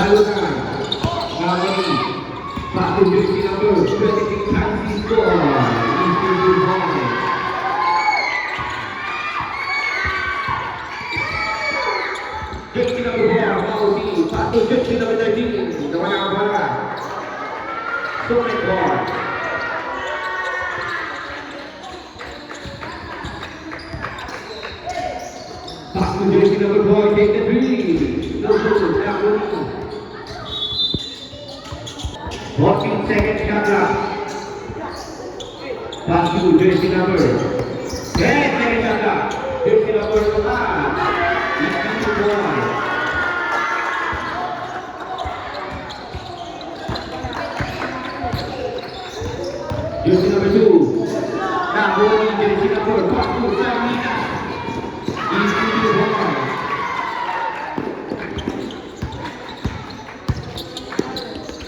Nalunan. Nawali. Back to jersey number 26, Francisco. Easy to point. Jersey number 4, Maudi. Back to jersey number 13. Nawala ang bola. Summit ball. Back to jersey number 4, take the three. No good, Nawali. 14 seconds shot clock. Pass to jersey number 10 seconds shot clock. Jersey number 5. Easy to point. Jersey number 2. Nawali jersey number 4. Samina. Easy to point.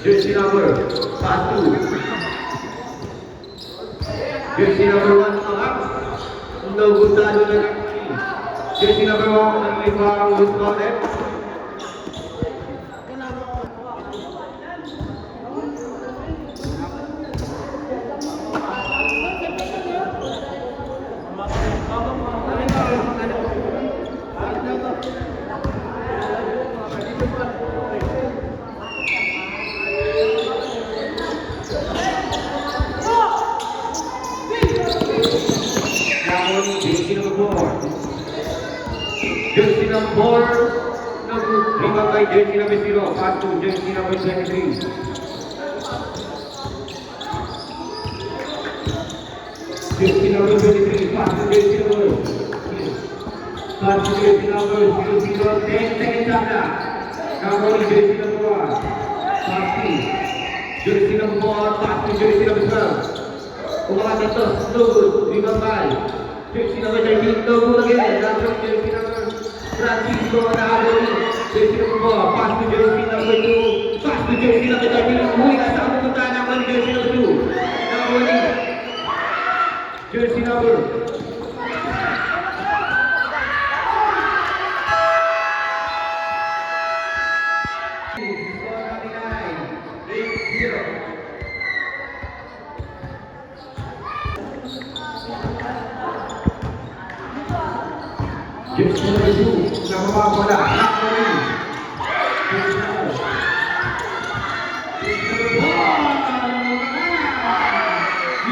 Jersey number 1. Jersey number 1 up. No good talo na kami. Jersey number 1 ang ibang responded. Jersey number 4, rebound by jersey number 0, pass to jersey number 23. Jersey number 23, pass to jersey number 00, 10 seconds after. Nawali jersey number 1, pass to jersey number 4, pass to jersey number 12. Umakas ito, no good, rebound by jersey number 13, no good again. Nasok jersey number Francisco Nawali, jersey number 4, pass to jersey number 2, pass to jersey number 13. Muli ka sa pupunta ng jersey number 2. Nawali, jersey number 8-0. Jersey number 2, nabawa bola, Nawali. Jersey number 4,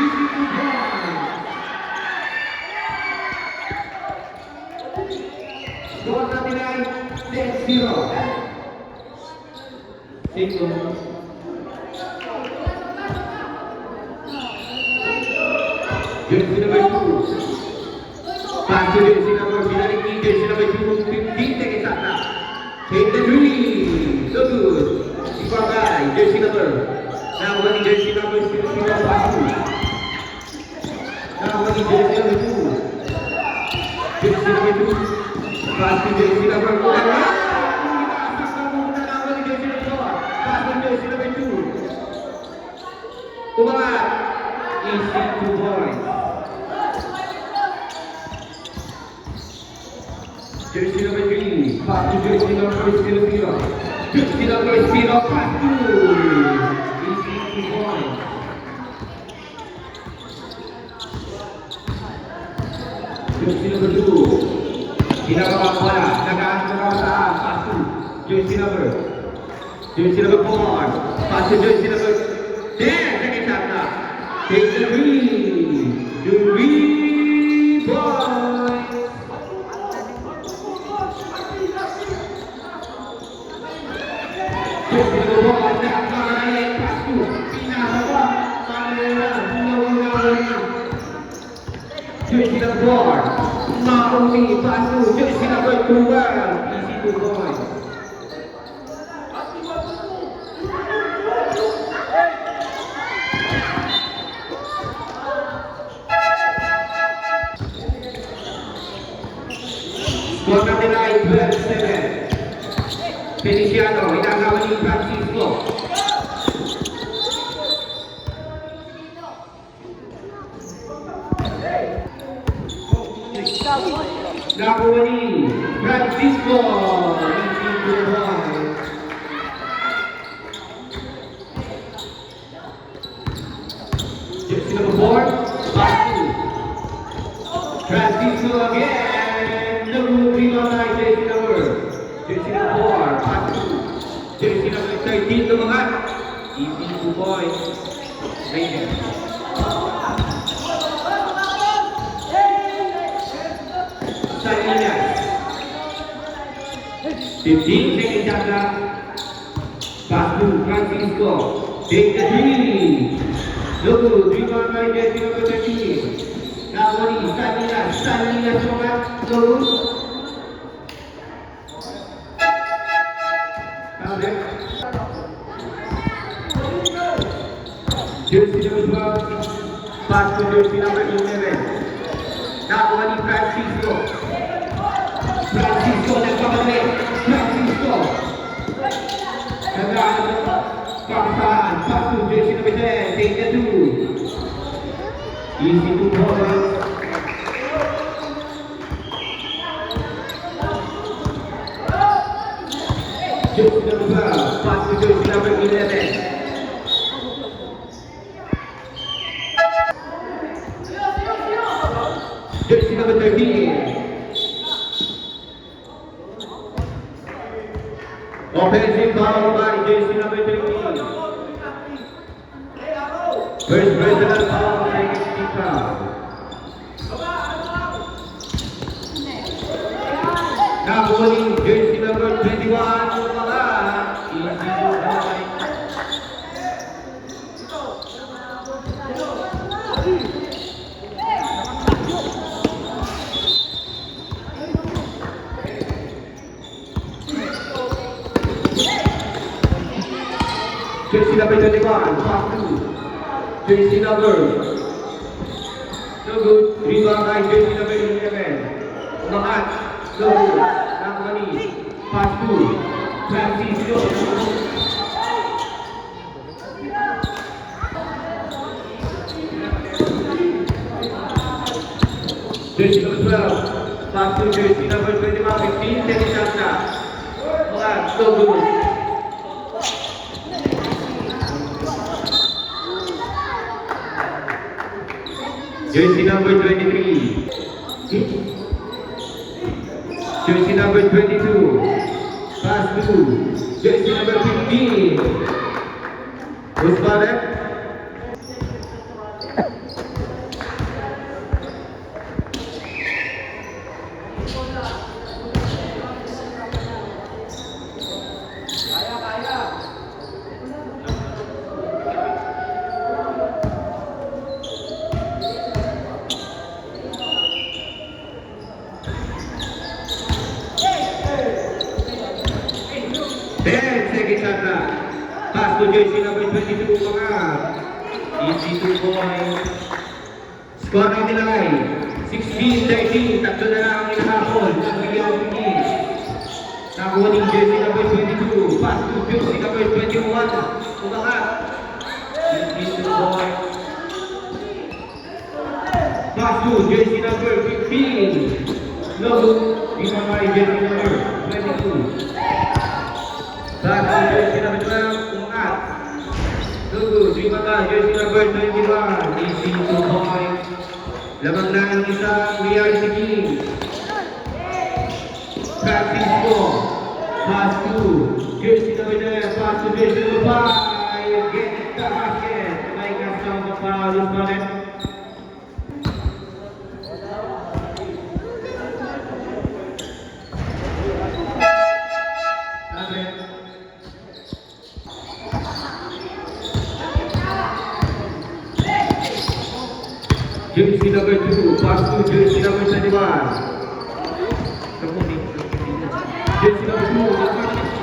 easy to point. Score natin ay 10-0. Singko. Jersey number 2. Pass to jersey number 15, jersey number 2, 15 seconds after. Take the three. So good. Ibagay, jersey number. Nawali jersey number 0, pass to. Nawali jersey number 2. Jersey number 2. Pass to jersey number 4. Nawali jersey number 4. Pass to jersey number 2. Umangat. Easy to point. Jersey number 3, pass to jersey number 00. Jersey number 0, pass to. Easy to point. Jersey number 2. Ginagawa bola, nag-aantara sa pass to. Jersey number 4, pass to jersey number 10. Second shot na. Take the three. The rebound. Jersey number 1, nakakalalit, pass to, pinahawa, jersey number 4, Mauni, pass to, jersey number 12, easy to point. Score natin ay 12-7. Feliciano, inagawa ni Francisco. Nakuha ni Francisco. Easy to point. Francisco again. The good rebound by jersey number 4. Pass to jersey number 13. Tumangat. Easy 2 points. Ranger. Salinas. 15 seconds shot clock. Pass to Francisco. Take the 3. No good. Rebound by jersey number 13. Nawali, Salinas tumangat. No good. Counter. Jersey number 12. Pass to jersey number 11. Nawali, Francisco nagpapalik. Francisco. Naglaan. Pakistan. Pass to jersey number 10. Take the 2. Easy 2 points. Jersey number 12. Pass to jersey number 11. Jersey number 13. Offensive foul by jersey number 13. First personal foul, second team foul. Now bowling jersey number 21. Easy 2 points. Jersey number 21, pass to jersey number. No good. Rebound by jersey number 11. Umangat. No good. Nakmani. Pass to Francisco. Jersey number 12. Pass to jersey number 21. 15 seconds shot clock. Umangat. No good. Jersey number 23. Jersey number 22. Pass to jersey number 15. Usman. Pass to jersey number 22 mga easy 2 points. Score na nilay 16-13. Tatlo na lang ang inahapon ng William Pigis. Nakuha ng jersey number 22. Pass to jersey number 21. Umangat. Easy 2 points. Pass to jersey number 15. No good. Bimamay jersey number 22. Pass to jersey number 12. Umangat. No good. Bimamay jersey number 21. Easy 2 points. Lamang na ang isang reality king. Francisco. Pass to jersey number 9. Pass to jersey number 5. Get the basket. May kasama ng foul. Usman. Jersey number 2, pass to jersey number 21. Jersey number 2,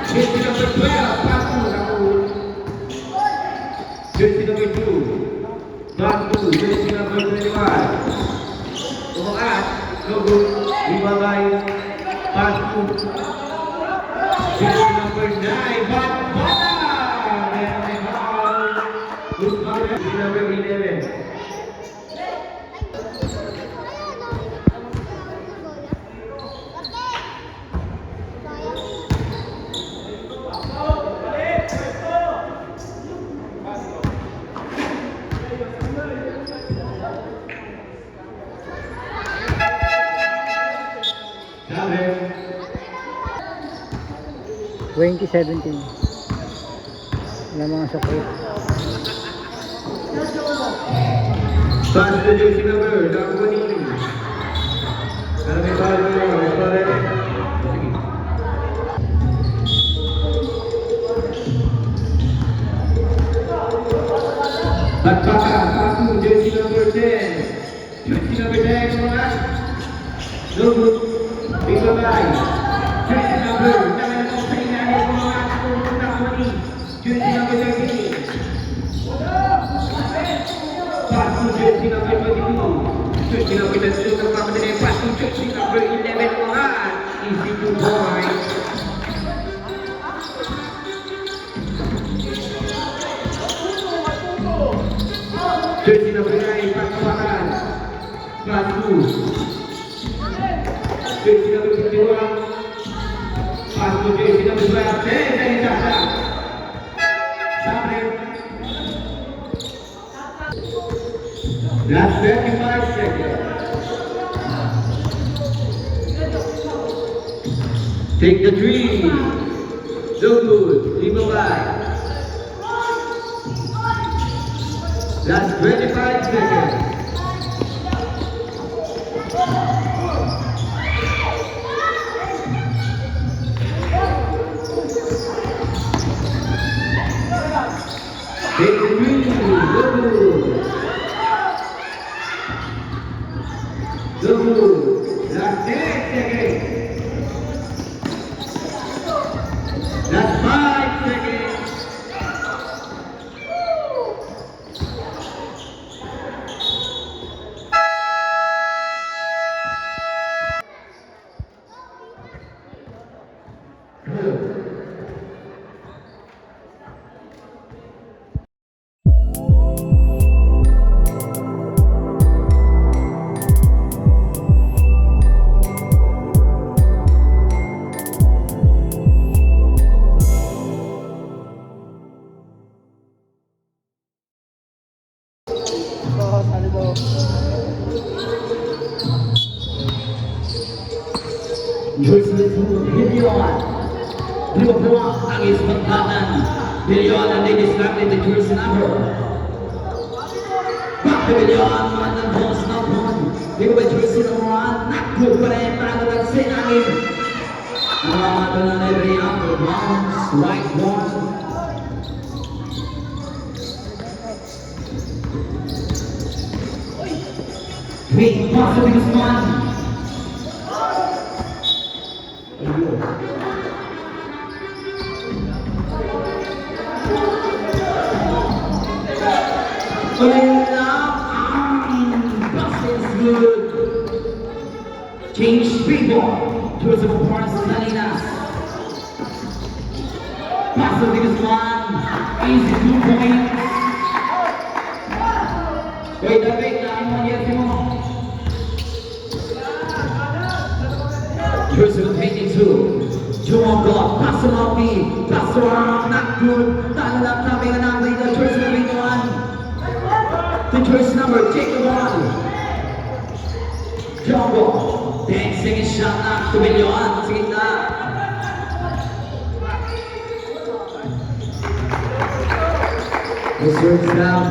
jersey number 12, pass to Nakul. Jersey number 2, pass to jersey number 21. Umangat, no good, ibabay, pass to jersey number 9, bata! Meron may foul. Usman, jersey number 11. 2017. Wala mga sakit. Pass to jersey number 20. Kalau may ball mo, restore. Sige. Nagpaka, pass to jersey number 10. Jersey number 10, mga. No good. Bigabay. Jersey number, naman ako sa ilalim ng mga katulong na 20. Jersey number 13. Pass to jersey number 22. Jersey number 22 nagpapadala. Pass to jersey number 11 mga. Easy to boy. Jersey number 9 pagkawakan. Pass to jersey number 51. Pass to jersey number 12. Dari Sasa. Sabre. Last 35 seconds. Take the three. So good. Leave a bye. Last 25 seconds. Take the three. So good. So good. Last 10 seconds. Last 5 seconds. Jersey number Billion. Liverpool ang ispantanan. Billion ang didistract the jersey number. Back to Billion, man ng boss na one. Dito ba jersey number 1? Not good pa rin para natansin namin. Nakamato na na every upper bounce. Right one. Wait, pass to this one. Change people towards the Forest Salinas. Pass to this one. Easy 2 points. Wait, David, here's the 22. Joe God, pass on off me. Pass around, not good. Talo lang namin ang namin dito. Choice number 21. The choice number, take the ball. Jumbo. 10 seconds shot na. 2 million. Sige na. This works down.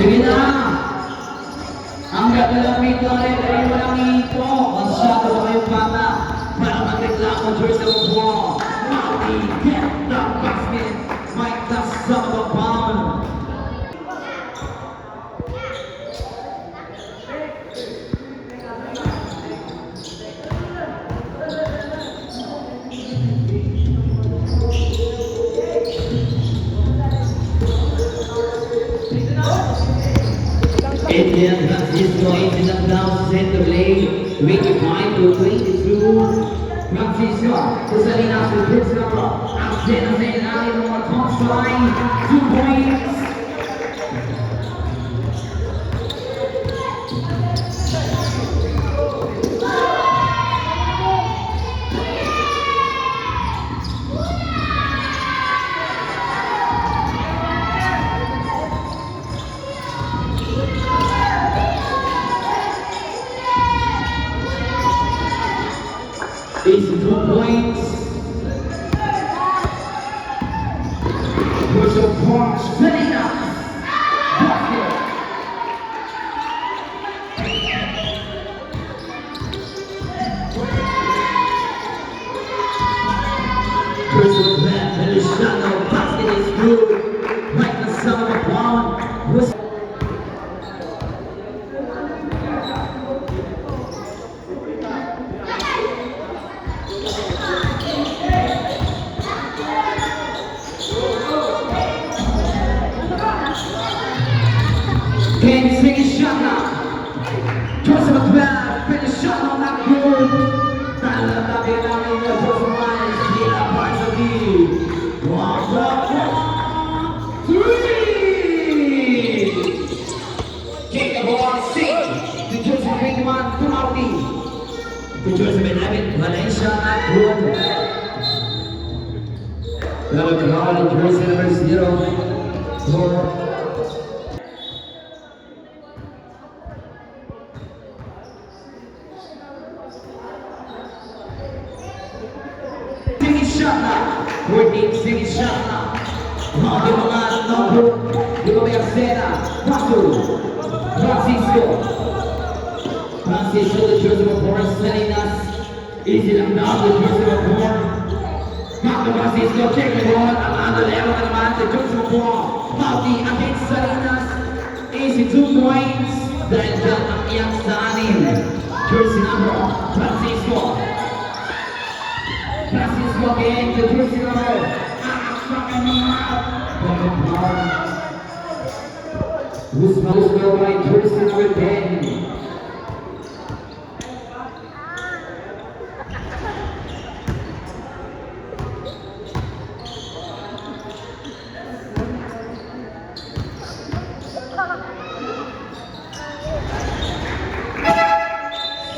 Sige na. Ang gagalapit ko rin ay walang ito. Masyado ba kayong bata para magreklamo George ng ball. Mati, get the basket. Mike the son of a bomb. Indian Francisco is in the down center lane, 25 to 22. Francisco, to Salinas with his number. Outside of the alley on the top line, 2 points. Who's Can sing a shot now. Joseph McBeth, finish shot on that good. Tabi namin na Joseph Myers, Gila Parzadi. 1, 2, 3. Kick the ball, sing. To Joseph 21, Tumauti. To Joseph 11, Valencia, not good. Pero Carl, jersey number 0. Shot now. 14, second shot now. Di mga number. Di ba may Arsena? Paso. Francisco. Francisco, the jersey of Boris, sending us. Easy lang down, the jersey of Boris. Back to Francisco, check the ball. Ang under level na naman, the jersey of Boris. Pauti against Salinas. Easy 2 points. Dahil dyan ang iyak sa anin. Jersey number, Francisco. Francisco again, the jersey number. Guzman by jersey number 10.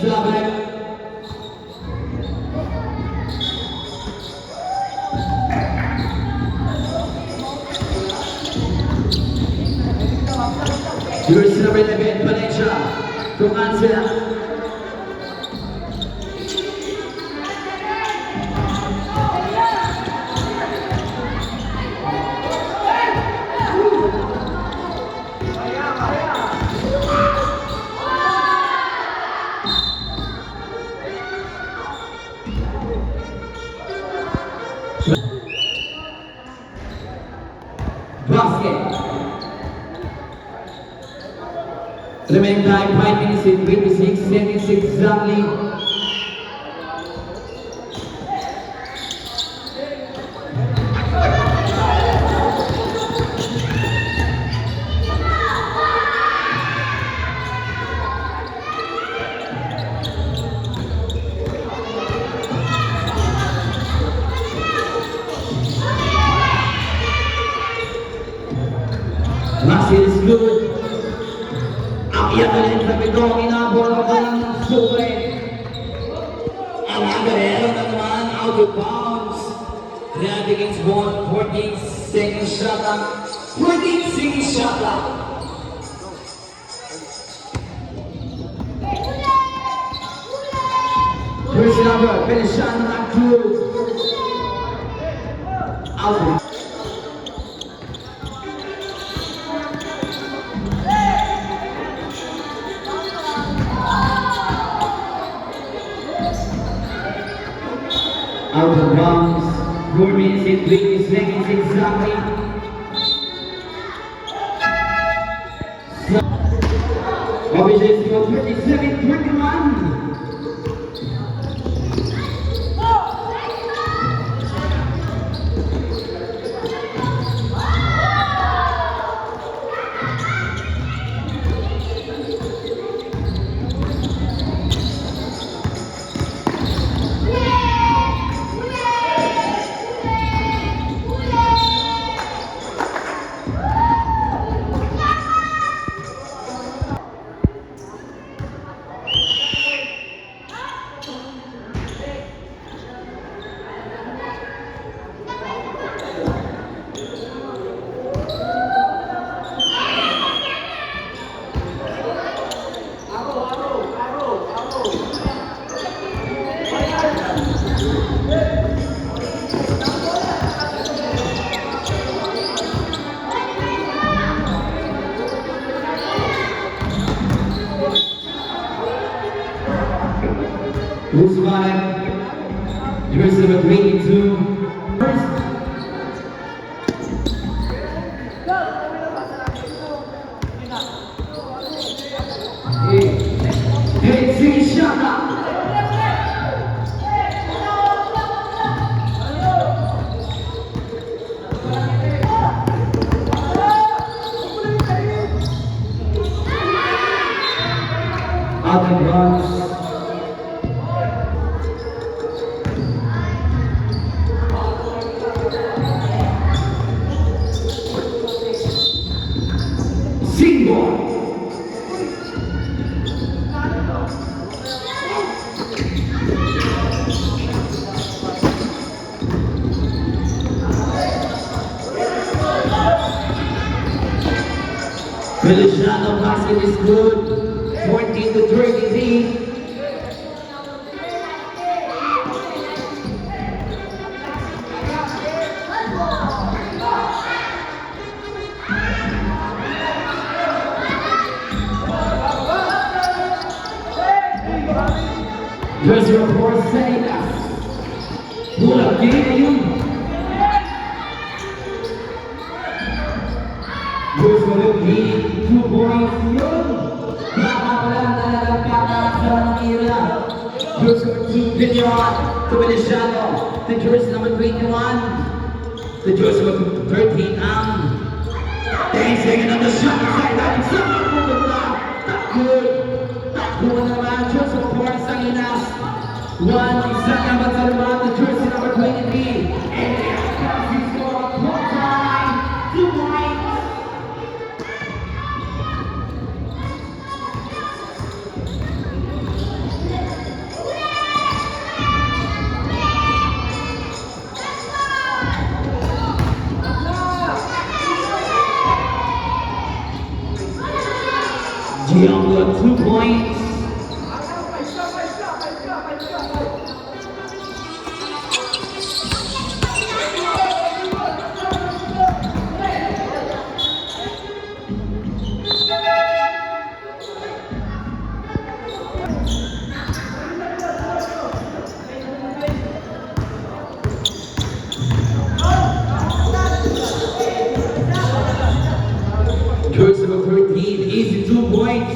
Slavic. Jersey number 11, Valencia. Tukan sila. Basket. Remaining time 5 minutes and 26 seconds exactly. Basket is good. Iyan na rin sa pitong inabot ako ng sobre. Ang agarero na naman out of bounds. Real against ball, 14 seconds shot lang. 14 seconds shot lang. First number, finish shot na good. Out of out of bounds, 4 minutes and 20 seconds exactly. Officials go 27-21. Guzman, jersey number 22. First. Daisy Shaka. Out of runs. Single. Feliciano basket is good. 14-33. There's your report saying that. Pull up game yun. There's your lead, 2 points yun. Nakakawalan talagang pagkakasa ng ira. There's your 2 Villar to Feliciano. The jersey number 21. The jersey number 13 ang. 10 seconds on the shot side. That's someone from the block. Not good. Takbo naman, jersey number 4 sa Inas. 1 isa naman sa naman, the jersey number 23. And the Ascasi score a point time. 2 points. Giango 2 points. Jersey number 13, easy 2 points.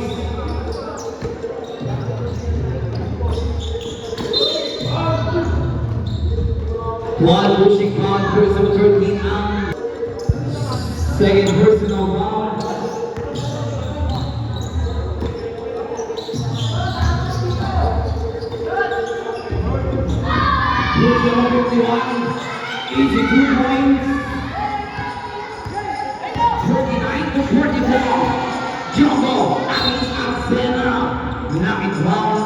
One pushing on, jersey number 13 ang second personal foul. Jersey number 51, easy 2 points. 39-44. Jumbo, Amis Arsena, Nakit foul.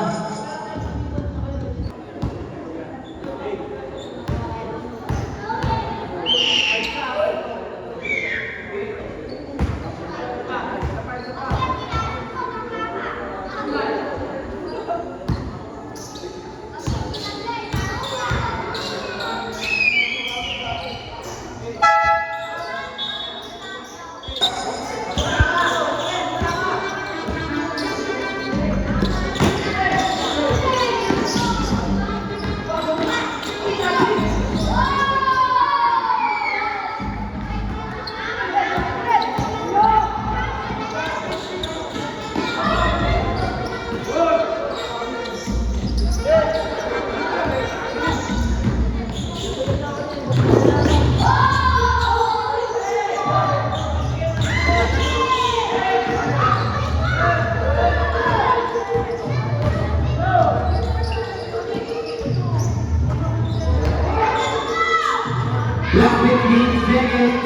Last 15 seconds.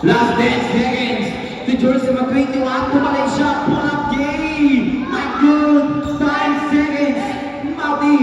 Last 10 seconds. The jersey number 21, tumalay siya. Pull up game. My good. 5 seconds. Mati.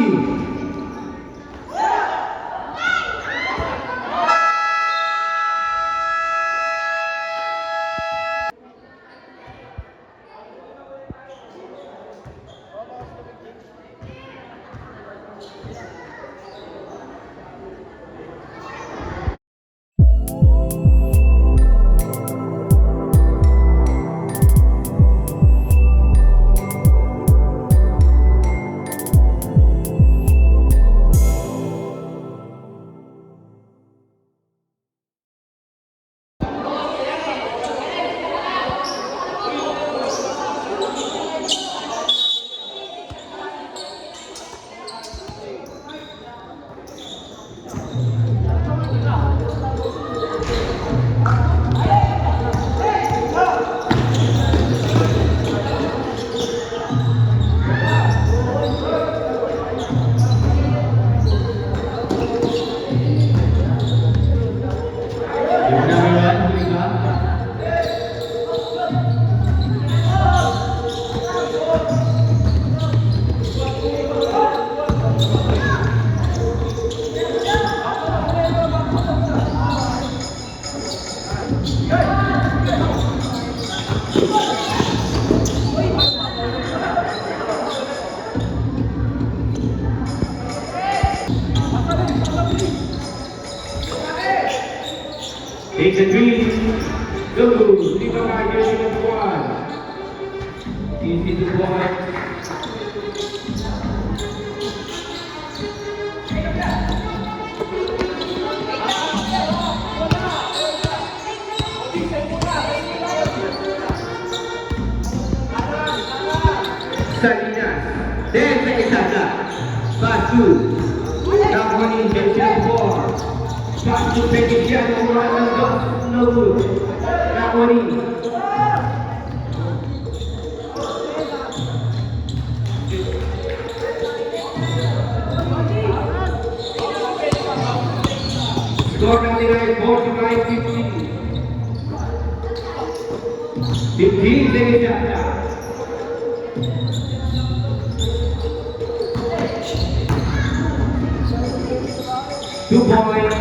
Number one, Tulika. Take the three. Go. Lima ka, jersey number one. Easy to boy. Salinas. Then sa isa na. Basu. Ramoni, jersey number four. Basu Feliciano Morales. No good. Ramoni. Score na nila ay 45-50. 15 seconds after. 2 points.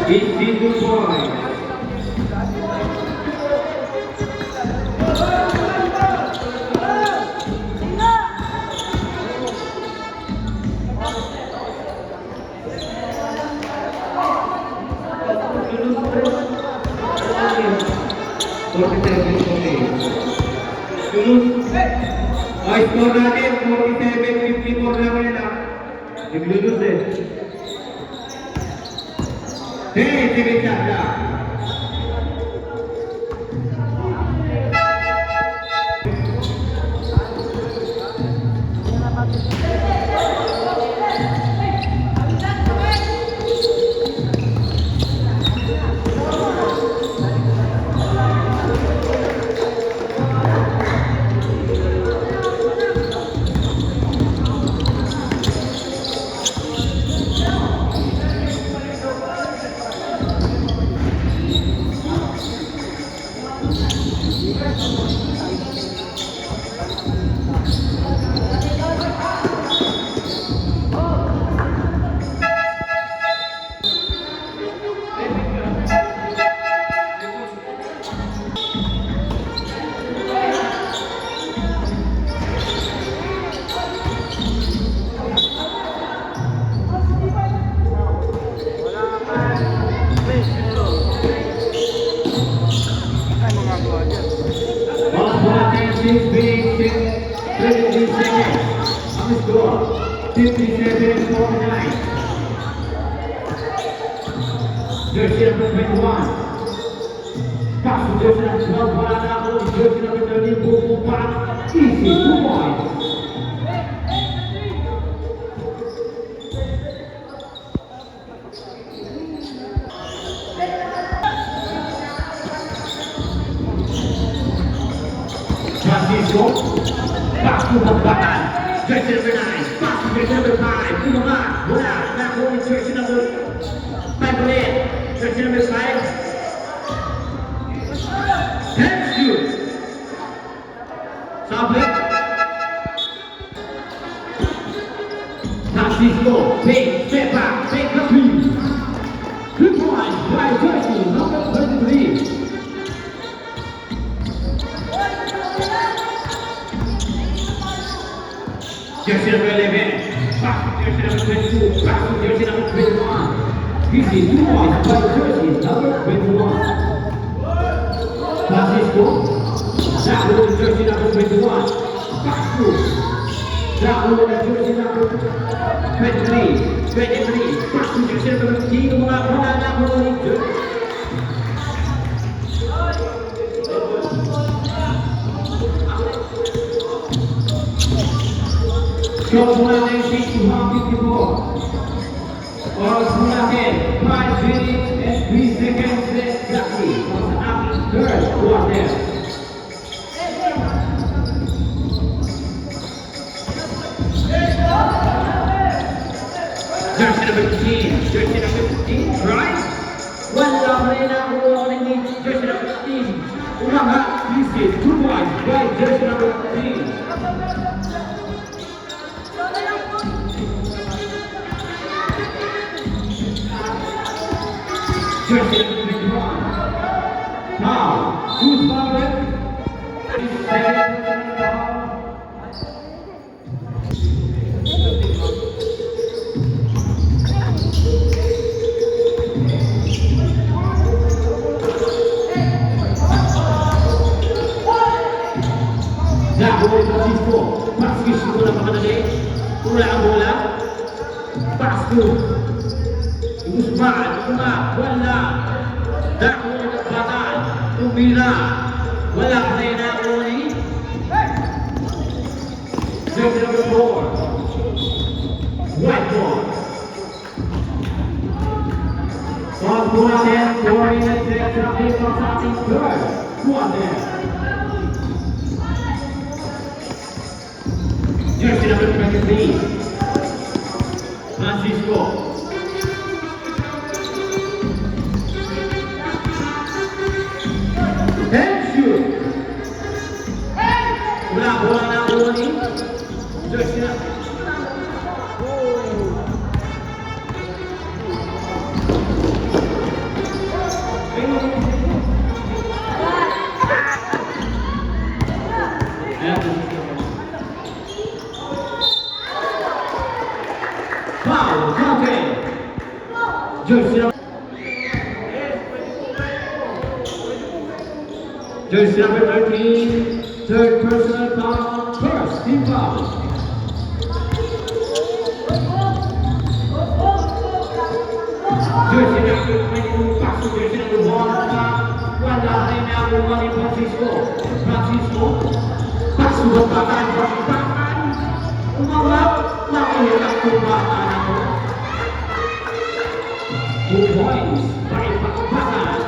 It's 2 points. Ay, score natin, 47-54 lang yan ah. Naglulus eh. Hey, sige siya. Jersey number 21. Pass to jersey number 12. Wala na ako. Jersey number 13. Bumubak. Easy. 2 points. Francisco. Pass to Bumbakan. Jersey number 9. Pass to jersey number 5. Bumubak. Wala na ako. Jersey number 5 ulit. Jersey number 5. Thank you. Sabi. Francisco. Big step back. Big complete. 2 points by jersey number 23. Jersey number 11. Back to jersey number 22. Back to jersey number 21. This is 2 points by jersey number 21. Francisco. That will jersey number 21. Back to. That will jersey number 23. 23. Back to jersey number 15. Mga muna na po ulit jersey. Shot natin 654. Oras po natin 5 minutes and 3 seconds exactly sa ating third quarter. Jersey number 15, jersey number 15, right? Wala rin ako ni jersey number 15. Umaga, easy, 2 points by jersey number 15. Jersey number 21. Now, who's fouled? Dahul Francisco, Francisco na makadali. Wala ang bola. Pasko. Usman, wala. Dahul ng batal. Umila. Wala pa rin na ni. Jersey number 4. White ball. Soal po natin, 4 minutes extra play sa ating third quarter. Jersey number 23, Francisco. And shoot. Wala bola na ni Jersey number. Foul, counting. Jersey number 13, third personal foul, first team foul. Jersey number 22, pass to jersey number 1, wala rin na buwan ni Francisco. Francisco, pass to bataan, umawag, nakulang kumbatan ako. 2 points, by Bataan.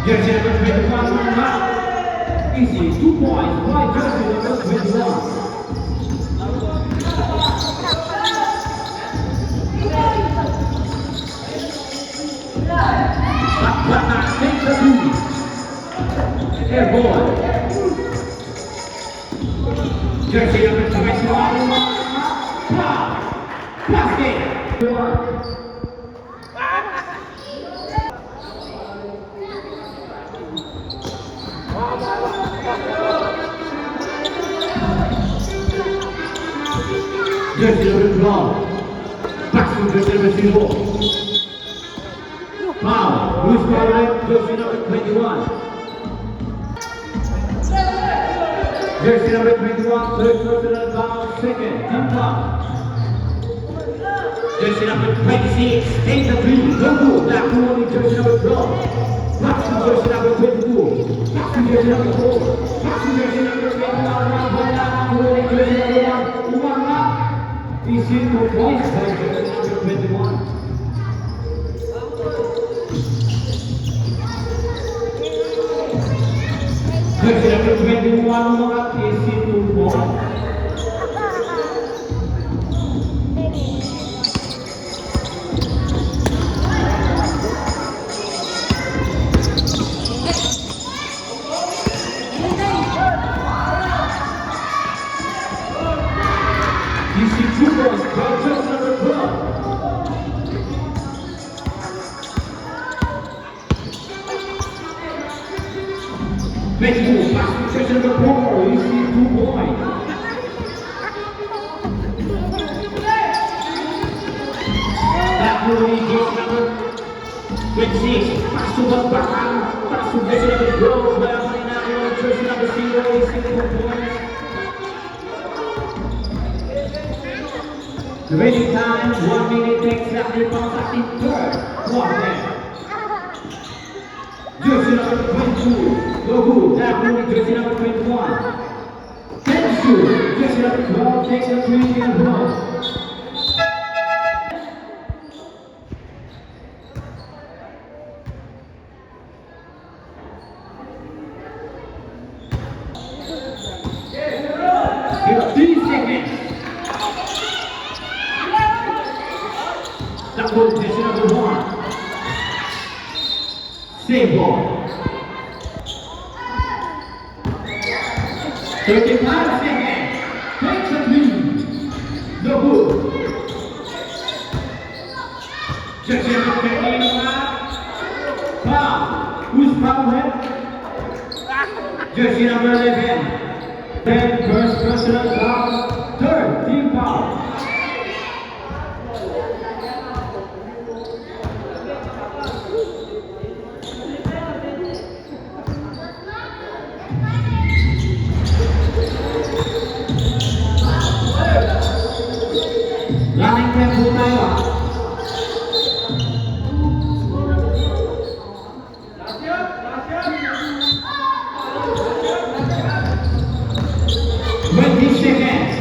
Jersey number 21, easy, 2 points, by jersey number 21. Bataan takes the lead. Air ball. Jersey number 21, foul, basket. Jersey number 12, back to jersey number 0. Foul, who's fouled? Jersey number 21. Jersey number 21, third personal foul, second, team foul. Jersey number 26, take the three, no good, back to only jersey number 12. Back to jersey number 22, back to jersey number 4, back to jersey number 21, only jersey number 1, Umanga. He's in 2 points by jersey number 21. Jersey number 21, mga KC 2 points. KC 2 points, jersey number 12. Jersey number 4, you see 2 points. That will be jersey number 26. Pass to Bataan, pass to jersey number 12. Wala pa rin ako, jersey number 0, you see 2 points. The ready time, 1 minute exactly from sa ating third quarter. Jersey number 22. No good. That will be jersey number 21. shoot. Jersey number 12 takes a 3-point ball. Here, 3 seconds. That was jersey number 1. Save ball. 35 seconds. Takes a 3. No good. Jersey number 15. Foul. Who's foul him? Jersey number 11. Then first personal foul. Third team foul. Running tempo tayo. Seconds.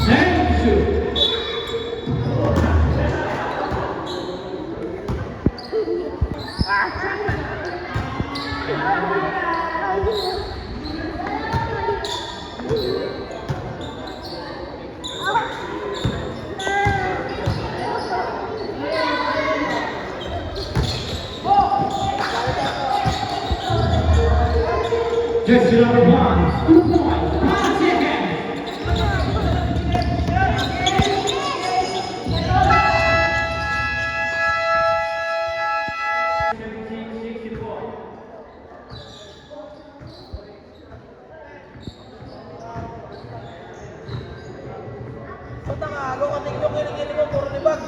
Thank you. Jersey number 1, 2 points, 5 seconds. Punta nga, ako kating yung kiling-kiling mo, puro libag.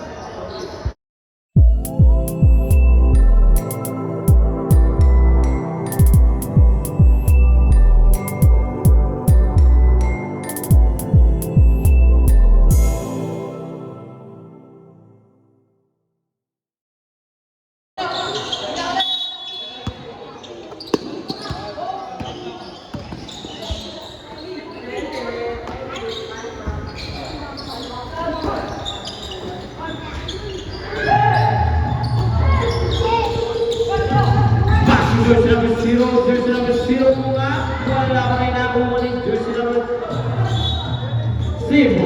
Jersey number 0 po nga. Wala pa rin nakuha ni jersey number 0.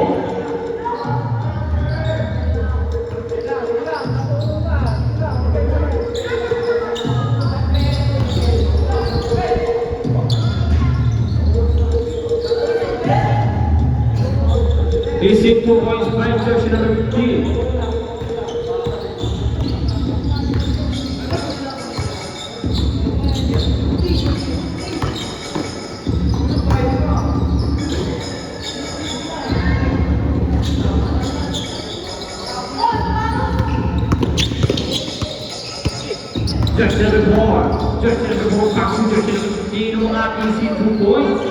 Is it 2 points by jersey number 15? Jersey number 4. Jersey number 4 back to jersey number 15. Mga easy 2 points.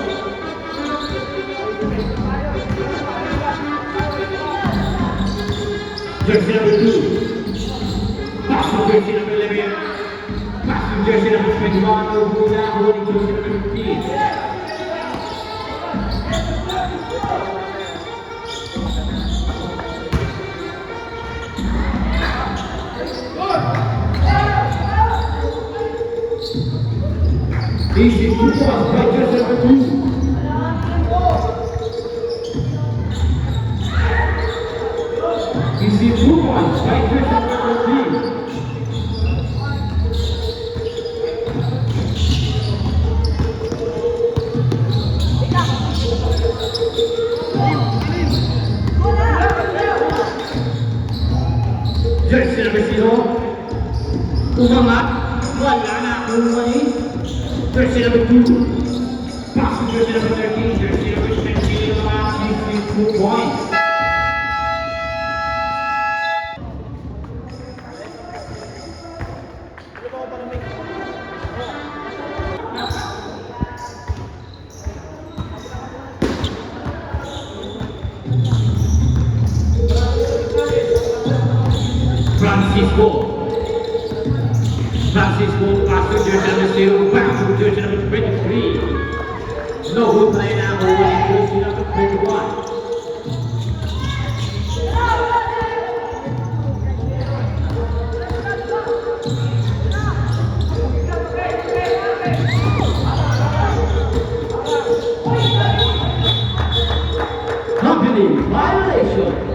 Jersey number 2. Back to jersey number 11. Back to jersey number 21. Mula holding jersey number 15. Easy 2 points by jersey number 2. Easy 2 points by jersey number 3. Jersey number 0. Umangat. Wala na akong mali. Jersey number 2. Pass to jersey number 13. Jersey number 17. Mga 2 points. Francisco. Assist ball pass to jersey number 0. Back to jersey number 23. No good play now over in jersey number 21. Company violation.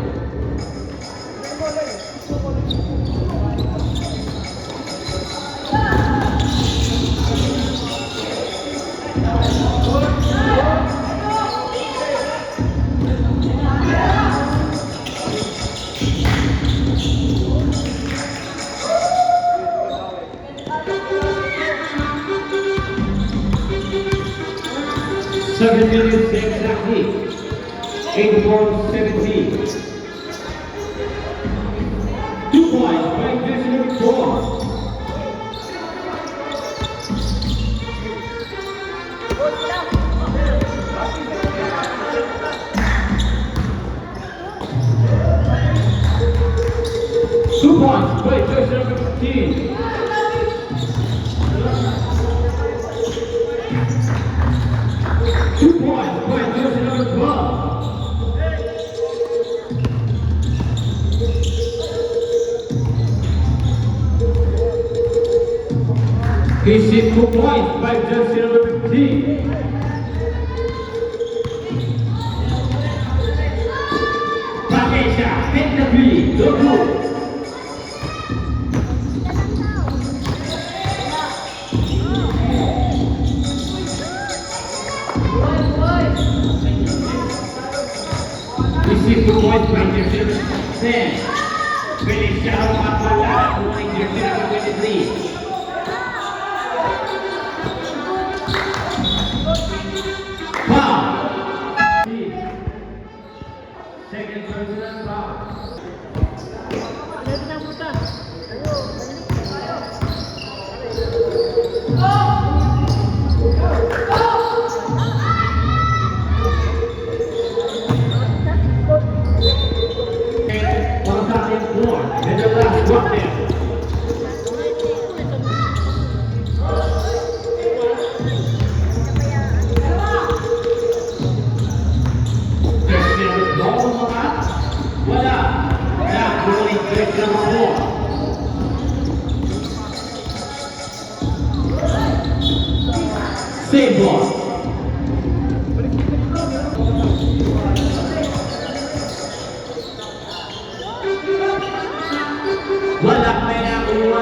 Seven minutes exactly. 8-4-17. 2 points by jersey number 4. Two points by jersey number 15. Points by jersey number 12. He sees 2 points by jersey number 15. Paqueta, hit the three, no good. Receive 2 points by jersey number 10. Finish out Mapala, by jersey number 23. Foul. Second personal foul. On top of the floor, and the last one there. Save ball. Wala kaya na kumuha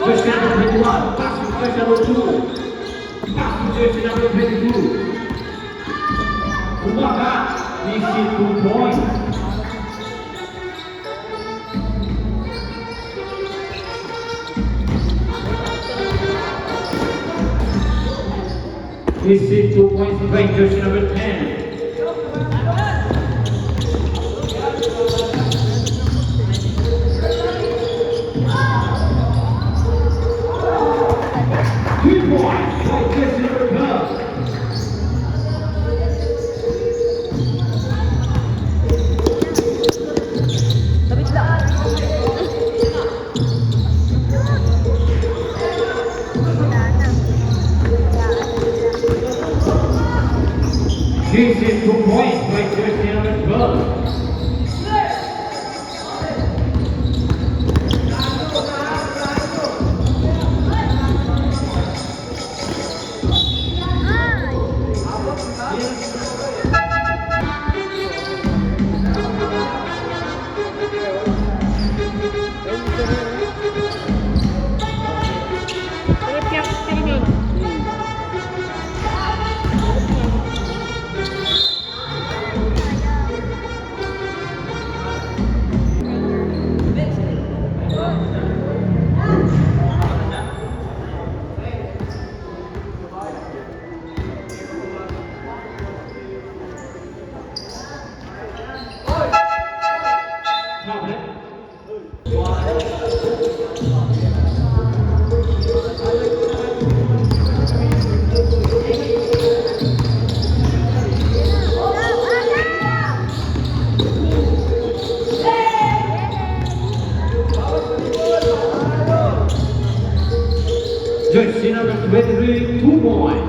jersey number 21. Pass to jersey number 2. Pass to jersey number 22. Umaga, this is 2 points. This is 2 points by jersey number 10. This is 2 points by jersey number 12. Jersey number 23, 2 points.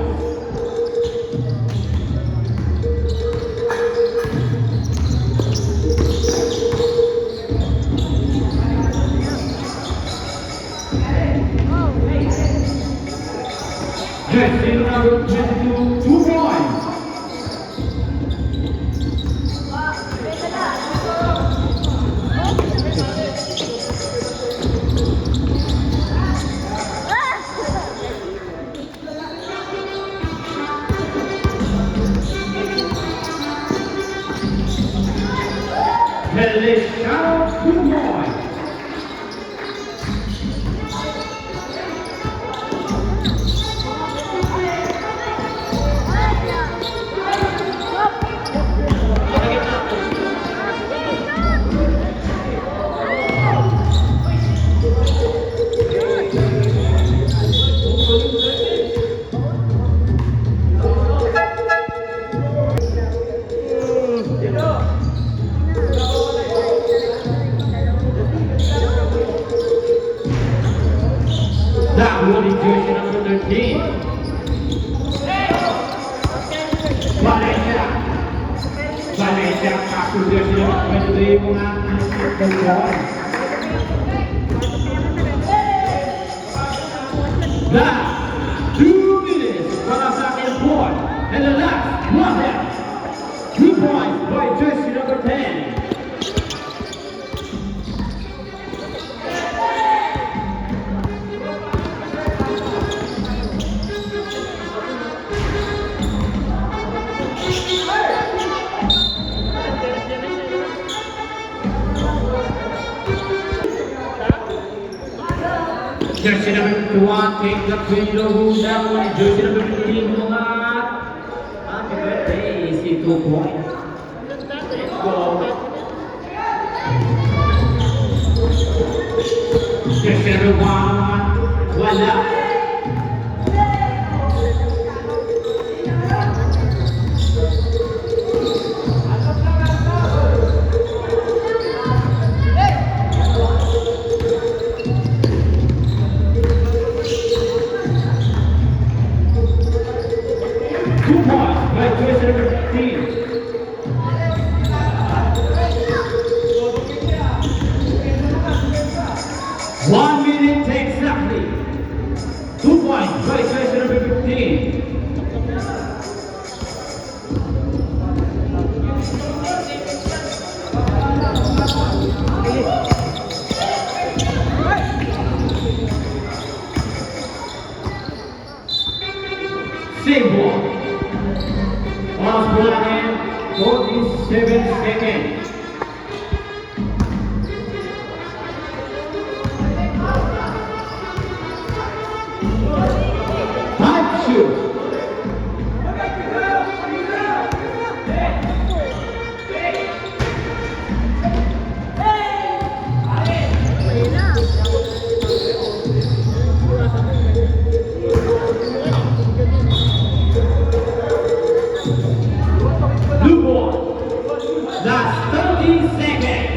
Jersey number 22, 2 points. Feliciano, 2 points. That will be jersey number 13. Valencia. Valencia capture jersey number 23 mula ng ball. That 2 minutes para sa akin point. And the last one there. 2 points by jersey number 10. Jersey number 51, take the free throw. That one is jersey number 15, mga happy birthday, easy 2 points. Let's go. Jersey number 1, wala. Same ball. Pass ball and 47 seconds. Time to shoot. Blue ball. Last 30 seconds.